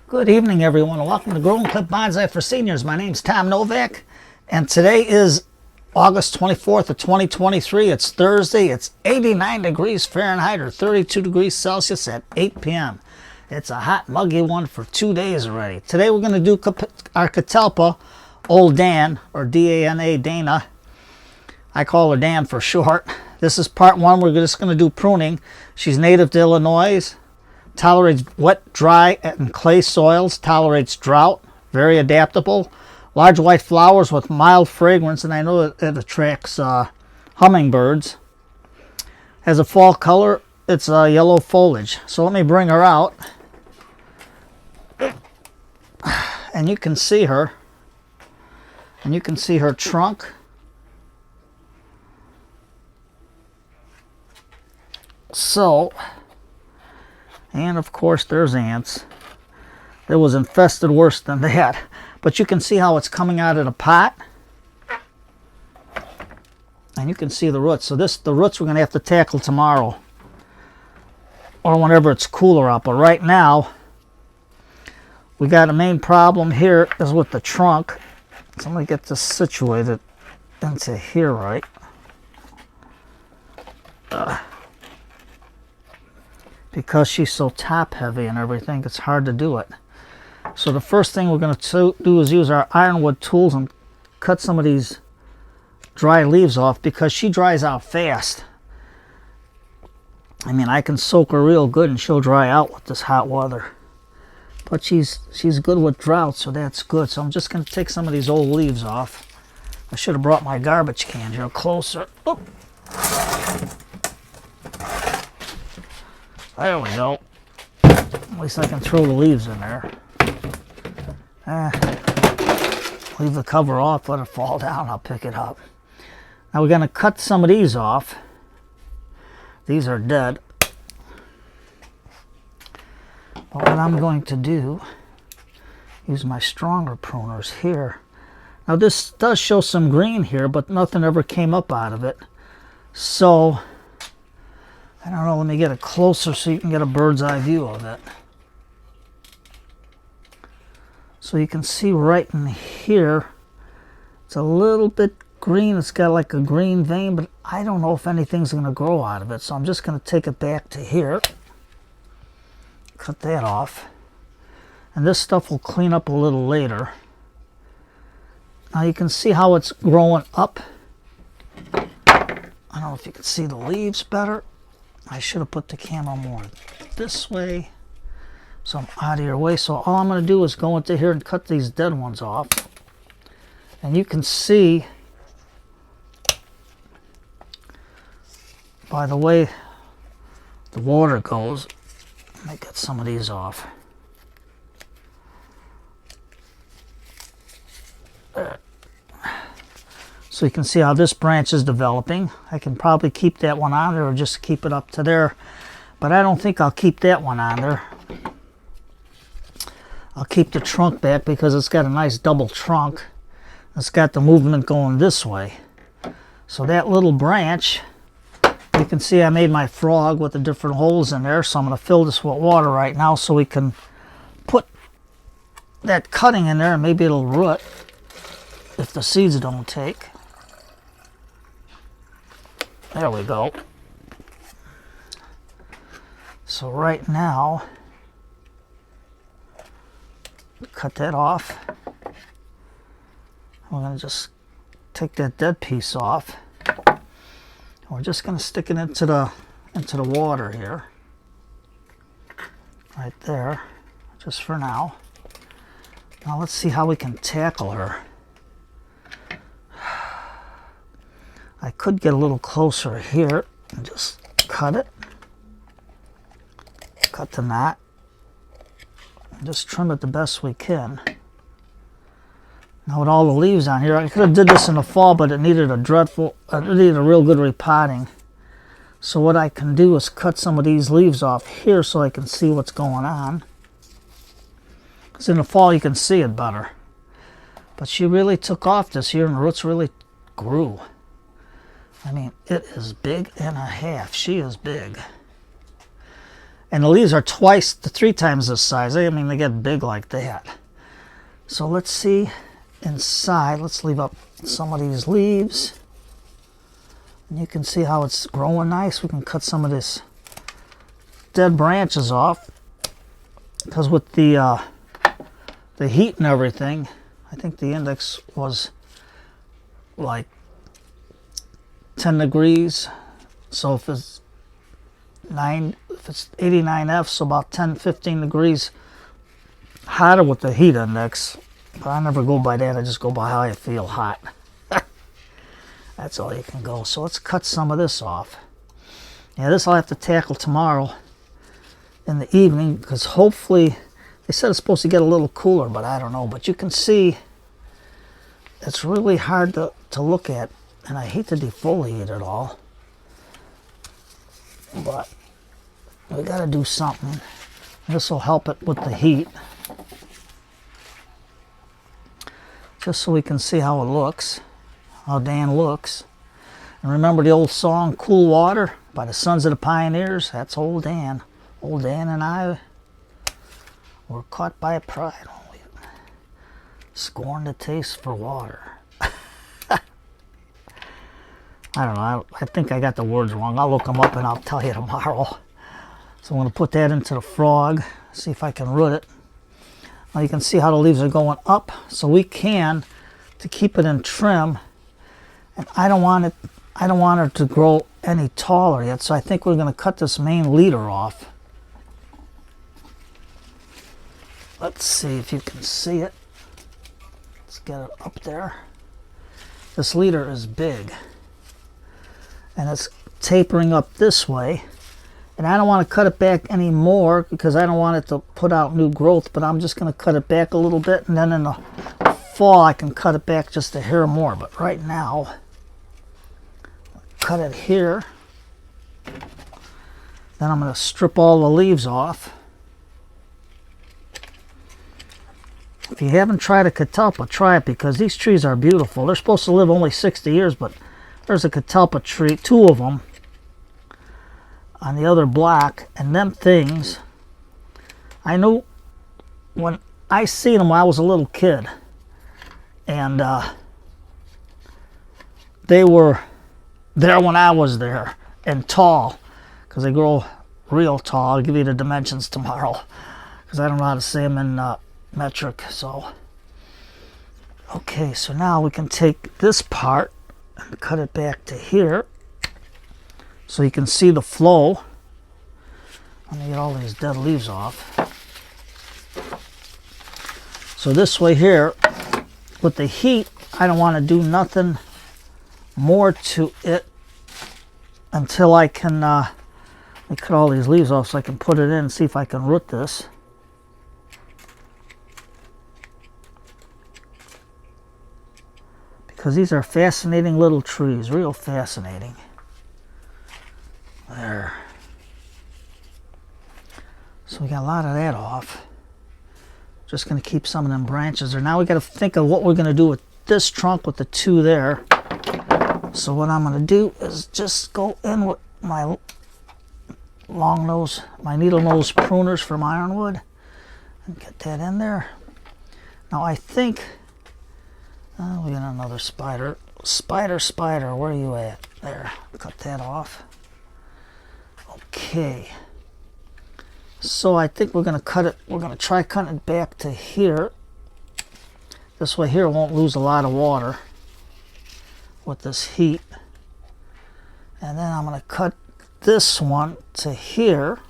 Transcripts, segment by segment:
Good evening, everyone, and welcome to Grow and Clip Bonsai for Seniors. My name's Tom Novak, and today is August 24th of 2023. It's Thursday. It's 89 degrees Fahrenheit or 32 degrees Celsius at 8 p.m. It's a hot, muggy one for 2 days already. Today we're going to do our Catalpa, Old Dan, or D-A-N-A, Dana. I call her Dan for short. This is part one. We're just going to do pruning. She's native to Illinois. Tolerates wet, dry, and clay soils. Tolerates drought. Very adaptable. Large white flowers with mild fragrance, and I know it attracts hummingbirds. Has a fall color. It's yellow foliage. So let me bring her out. And you can see her. And you can see her trunk. So, and of course there's ants. It was infested worse than that. But you can see how it's coming out of the pot. And you can see the roots. So the roots we're going to have to tackle tomorrow. Or whenever it's cooler out. But right now, we got a main problem here is with the trunk. So let me get this situated into here right. Because she's so top heavy and everything, it's hard to do it. So the first thing we're going to do is use our ironwood tools and cut some of these dry leaves off because she dries out fast. I mean, I can soak her real good and she'll dry out with this hot weather. But she's good with drought, so that's good. So I'm just going to take some of these old leaves off. I should have brought my garbage can here closer. Oop. There we go. At least I can throw the leaves in there. Leave the cover off, let it fall down, I'll pick it up. Now we're going to cut some of these off. These are dead. But what I'm going to do, use my stronger pruners here. Now this does show some green here, but nothing ever came up out of it. So, I don't know, let me get it closer so you can get a bird's eye view of it. So you can see right in here, it's a little bit green. It's got like a green vein, but I don't know if anything's going to grow out of it. So I'm just going to take it back to here. Cut that off. And this stuff will clean up a little later. Now you can see how it's growing up. I don't know if you can see the leaves better. I should have put the camera more this way, so I'm out of your way. So all I'm going to do is go into here and cut these dead ones off. And you can see by the way the water goes, let me get some of these off. There. So you can see how this branch is developing. I can probably keep that one on there or just keep it up to there. But I don't think I'll keep that one on there. I'll keep the trunk back because it's got a nice double trunk. It's got the movement going this way. So that little branch, you can see I made my frog with the different holes in there. So I'm going to fill this with water right now so we can put that cutting in there and maybe it'll root if the seeds don't take. There we go. So right now, cut that off. We're going to just take that dead piece off. We're just going to stick it into the water here. Right there, just for now. Now let's see how we can tackle her. I could get a little closer here and just cut it. Cut the knot. And just trim it the best we can. Now with all the leaves on here, I could have did this in the fall, but it needed a real good repotting. So what I can do is cut some of these leaves off here so I can see what's going on. Because in the fall you can see it better. But she really took off this year and the roots really grew. I mean, it is big and a half. She is big. And the leaves are twice to 3 times this size. I mean, they get big like that. So let's see inside. Let's leave up some of these leaves. And you can see how it's growing nice. We can cut some of this dead branches off. Because with the heat and everything, I think the index was like 10 degrees. So if it's 89F, so about 10-15 degrees hotter with the heat index. But I never go by that. I just go by how I feel hot. That's all you can go. So let's cut some of this off. Yeah, this I'll have to tackle tomorrow in the evening, because hopefully, they said it's supposed to get a little cooler, but I don't know. But you can see it's really hard to look at, and I hate to defoliate it all. But we got to do something. This will help it with the heat. Just so we can see how it looks, how Dan looks. And remember the old song, Cool Water, by the Sons of the Pioneers? That's old Dan. Old Dan and I were caught by pride. Scorn the taste for water. I don't know. I think I got the words wrong. I'll look them up and I'll tell you tomorrow. So I'm going to put that into the frog. See if I can root it. Now you can see how the leaves are going up. So we can, to keep it in trim. And I don't want it to grow any taller yet. So I think we're going to cut this main leader off. Let's see if you can see it. Let's get it up there. This leader is big. And it's tapering up this way. And I don't want to cut it back anymore because I don't want it to put out new growth, but I'm just going to cut it back a little bit, and then in the fall I can cut it back just a hair more. But right now, cut it here. Then I'm going to strip all the leaves off. If you haven't tried a Catalpa, try it, because these trees are beautiful. They're supposed to live only 60 years, but there's a Catalpa tree, 2 of them, on the other block, and them things, I knew when I seen them when I was a little kid, and they were there when I was there, and tall, because they grow real tall. I'll give you the dimensions tomorrow, because I don't know how to say them in metric. So okay, so now we can take this part and cut it back to here so you can see the flow. Let me get all these dead leaves off. So this way here, with the heat, I don't want to do nothing more to it until I can let me cut all these leaves off so I can put it in and see if I can root this. Because these are fascinating little trees, real fascinating. There. So we got a lot of that off. Just going to keep some of them branches there. Now we got to think of what we're going to do with this trunk with the 2 there. So what I'm going to do is just go in with my long nose, my needle nose pruners from ironwood, and get that in there. Now I think we got another spider. Spider, where are you at? There, cut that off. Okay. So I think we're going to cut it, we're going to try cutting it back to here. This way here won't lose a lot of water with this heat. And then I'm going to cut this one to here.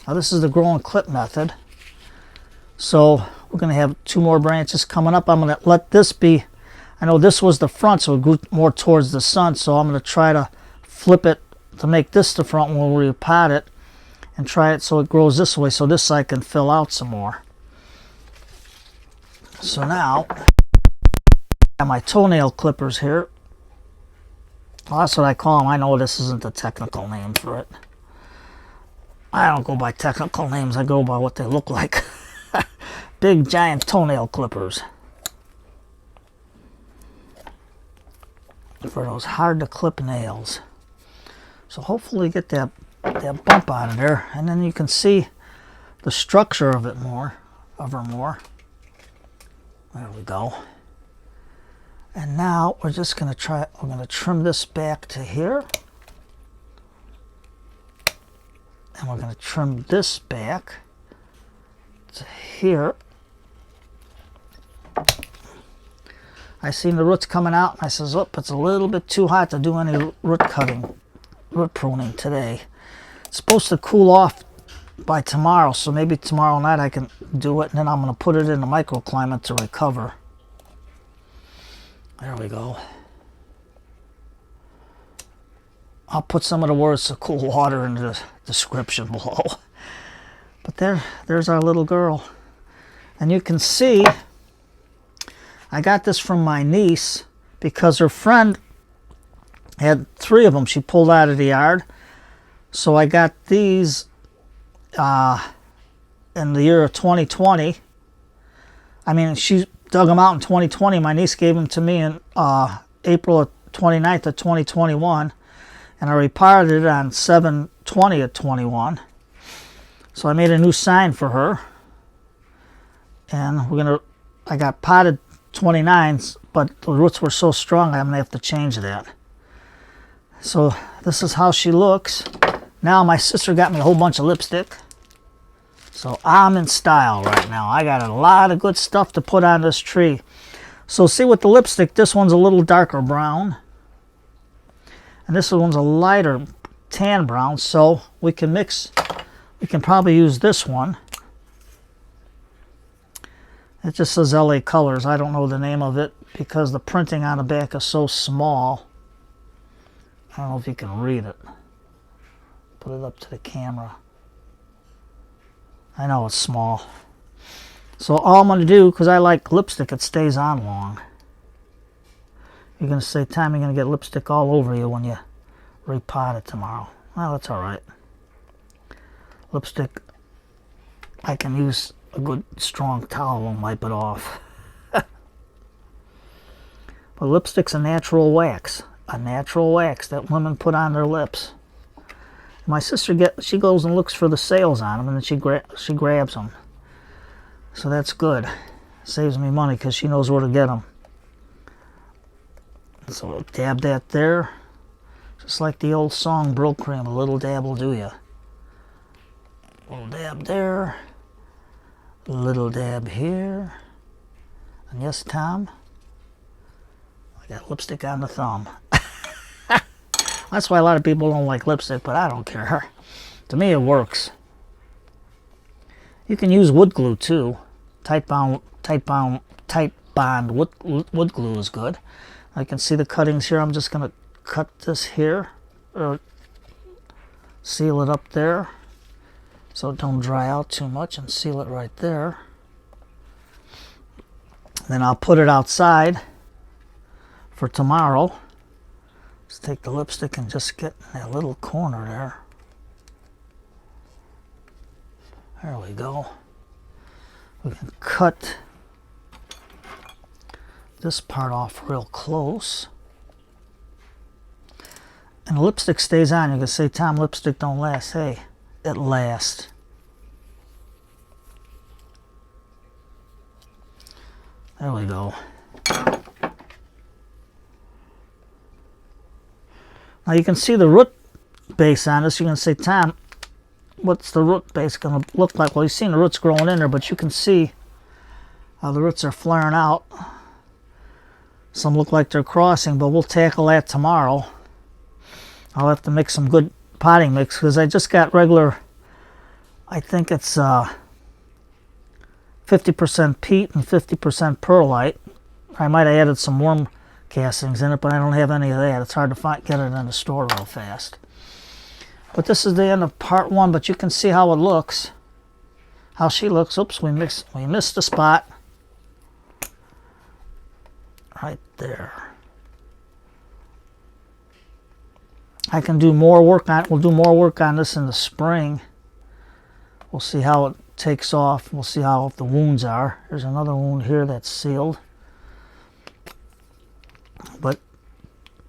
Now this is the growing clip method. So we're going to have 2 more branches coming up. I'm going to let this be, I know this was the front, so it grew more towards the sun, so I'm going to try to flip it to make this the front when we repot it, and try it so it grows this way, so this side can fill out some more. So now, I have my toenail clippers here. Well, that's what I call them. I know this isn't the technical name for it. I don't go by technical names, I go by what they look like. Big giant toenail clippers. For those hard to clip nails. So hopefully get that that bump out of there, and then you can see the structure of it more, of her more. There we go. And now we're just going to try, we're going to trim this back to here. And we're going to trim this back to here. I seen the roots coming out, and I says, oh, it's a little bit too hot to do any root cutting, root pruning today. It's supposed to cool off by tomorrow, so maybe tomorrow night I can do it, and then I'm going to put it in the microclimate to recover. There we go. I'll put some of the words to cool water in the description below. But there's our little girl. And you can see, I got this from my niece because her friend had 3 of them she pulled out of the yard. So I got these in the year of 2020. I mean, she dug them out in 2020. My niece gave them to me in April 29th of 2021. And I repotted it on 7/20 of 21. So I made a new sign for her. And I got potted 29s, but the roots were so strong I'm gonna have to change that. So this is how she looks. Now my sister got me a whole bunch of lipstick. So I'm in style right now. I got a lot of good stuff to put on this tree. So see with the lipstick, this one's a little darker brown. And this one's a lighter tan brown, so we can probably use this one. It just says LA Colors. I don't know the name of it because the printing on the back is so small. I don't know if you can read it. Put it up to the camera. I know it's small. So all I'm going to do, because I like lipstick, it stays on long. You're going to say, Tom, you're going to get lipstick all over you when you repot it tomorrow. Well, that's all right. Lipstick, I can use a good strong towel and wipe it off. But lipstick's a natural wax. A natural wax that women put on their lips. My sister she goes and looks for the sales on them, and then she grabs them. So that's good. Saves me money because she knows where to get them. So we'll dab that there. Just like the old song, Brill Cream, a little dab will do ya. Little dab there. Little dab here. And yes, Tom, I got lipstick on the thumb. That's why a lot of people don't like lipstick, but I don't care. To me, it works. You can use wood glue too. Tight bond wood glue is good. I can see the cuttings here. I'm just going to cut this here, or seal it up there so it don't dry out too much, and seal it right there. Then I'll put it outside for tomorrow. Let's take the lipstick and just get in that little corner there. There we go. We can cut this part off real close. And the lipstick stays on. You can say, Tom, lipstick don't last. Hey, it lasts. There we go. Now you can see the root base on this. You can say, Tom, what's the root base going to look like? Well, you've seen the roots growing in there, but you can see how the roots are flaring out. Some look like they're crossing, but we'll tackle that tomorrow. I'll have to make some good potting mix because I just got regular, I think it's 50% peat and 50% perlite. I might have added some worm castings in it, but I don't have any of that. It's hard to get it in the store real fast. But this is the end of part 1, but you can see how it looks. How she looks. Oops, we missed the spot. Right there. I can do more work on it. We'll do more work on this in the spring. We'll see how it takes off. We'll see how the wounds are. There's another wound here that's sealed. But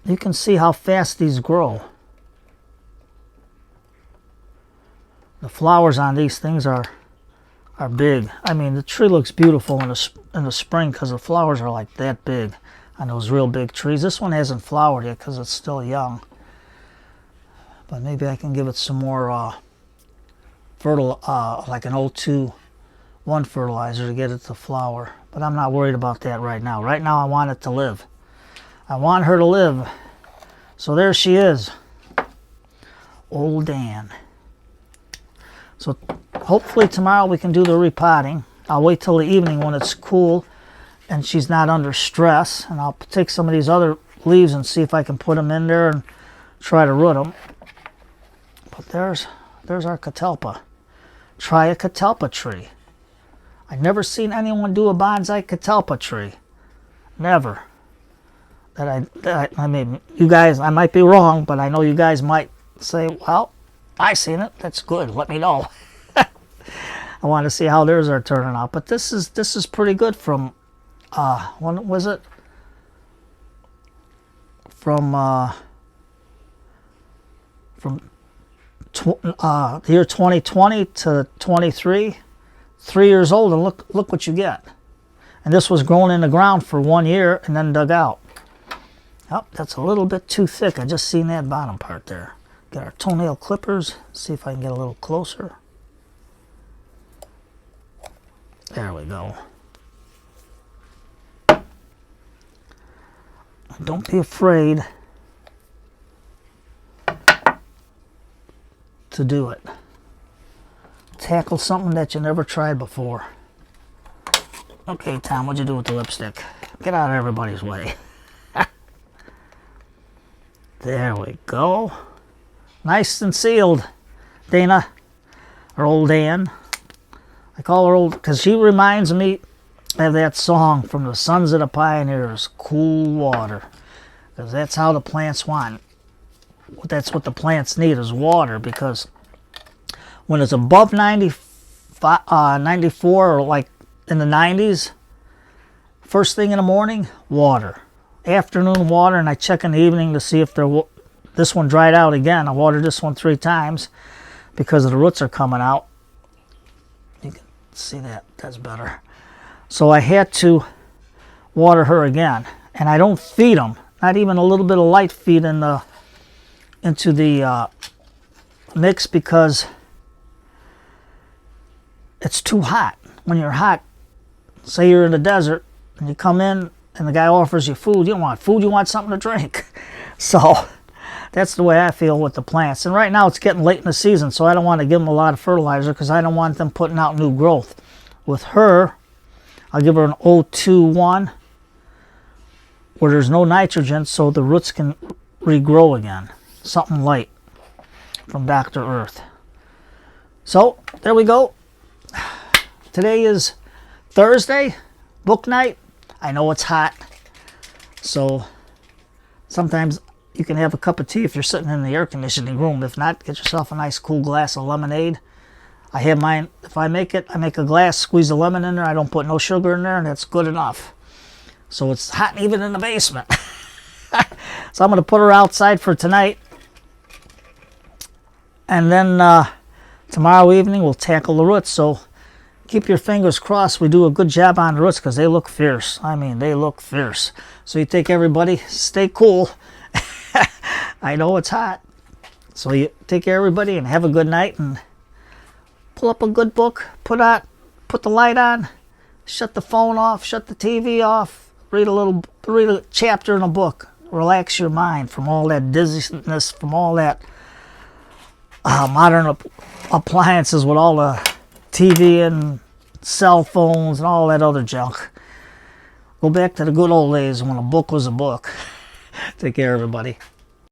you can see how fast these grow. The flowers on these things are big. I mean, the tree looks beautiful in the spring because the flowers are like that big on those real big trees. This one hasn't flowered yet because it's still young. But maybe I can give it some more like an 021 fertilizer to get it to flower. But I'm not worried about that right now. Right now I want it to live. I want her to live. So there she is. Old Dan. So hopefully tomorrow we can do the repotting. I'll wait till the evening when it's cool and she's not under stress. And I'll take some of these other leaves and see if I can put them in there and try to root them. But there's our Catalpa. Try a Catalpa tree. I've never seen anyone do a bonsai Catalpa tree. Never. I mean, you guys, I might be wrong, but I know you guys might say, well, I seen it. That's good. Let me know. I want to see how theirs are turning out. But this is pretty good from when was it? From the year 2020 to 23, 3 years old, and look what you get. And this was grown in the ground for 1 year and then dug out. Oh, that's a little bit too thick. I just seen that bottom part there. Got our toenail clippers. See if I can get a little closer. There we go. Don't be afraid to do it. Tackle something that you never tried before. Okay, Tom, what'd you do with the lipstick? Get out of everybody's way. There we go. Nice and sealed, Dana, or old Dan. I call her old because she reminds me of that song from the Sons of the Pioneers, Cool Water. Because that's how the plants want. That's what the plants need is water, because when it's above 94 or like in the 90s, first thing in the morning, water. Afternoon water, and I check in the evening to see if this one dried out again. I watered this one 3 times because the roots are coming out. You can see that. That's better. So I had to water her again, and I don't feed them. Not even a little bit of light feed into the mix, because it's too hot. When you're hot, say you're in the desert and you come in and the guy offers you food, you don't want food, you want something to drink. So that's the way I feel with the plants. And right now it's getting late in the season, so I don't want to give them a lot of fertilizer because I don't want them putting out new growth. With her, I'll give her an 021 where there's no nitrogen, so the roots can regrow again. Something light from Dr. Earth. So there we go. Today is Thursday, book night. I know it's hot, so sometimes you can have a cup of tea if you're sitting in the air conditioning room. If not, get yourself a nice cool glass of lemonade. I have mine. If I make it, I make a glass, squeeze a lemon in there. I don't put no sugar in there, and that's good enough. So it's hot even in the basement. So I'm going to put her outside for tonight. And then tomorrow evening we'll tackle the roots. So keep your fingers crossed we do a good job on the roots, because they look fierce. I mean, they look fierce. So you take everybody, stay cool. I know it's hot. So you take care of everybody and have a good night, and pull up a good book, put the light on, shut the phone off, shut the TV off, read a chapter in a book. Relax your mind from all that dizziness, from all that modern appliances with all the TV and cell phones and all that other junk. Go back to the good old days when a book was a book. Take care, everybody.